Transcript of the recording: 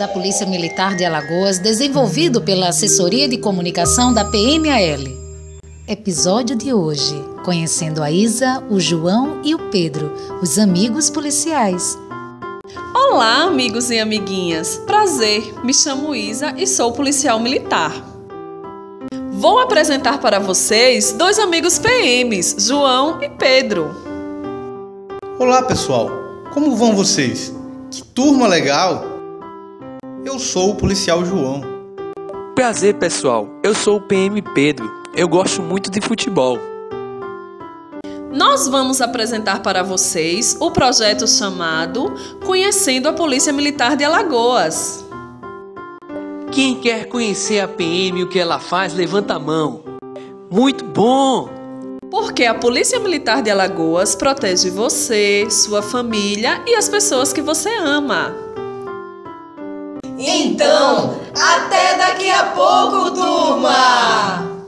da Polícia Militar de Alagoas, desenvolvido pela Assessoria de Comunicação da PMAL. Episódio de hoje: conhecendo a Isa, o João e o Pedro, os amigos policiais. Olá, amigos e amiguinhas. Prazer, me chamo Isa e sou policial militar. Vou apresentar para vocês dois amigos PMs, João e Pedro. Olá, pessoal. Como vão vocês? Que turma legal! Eu sou o policial João. Prazer, pessoal. Eu sou o PM Pedro. Eu gosto muito de futebol. Nós vamos apresentar para vocês o projeto chamado Conhecendo a Polícia Militar de Alagoas. Quem quer conhecer a PM e o que ela faz, levanta a mão. Muito bom! Porque a Polícia Militar de Alagoas protege você, sua família e as pessoas que você ama. Então, até daqui a pouco, turma!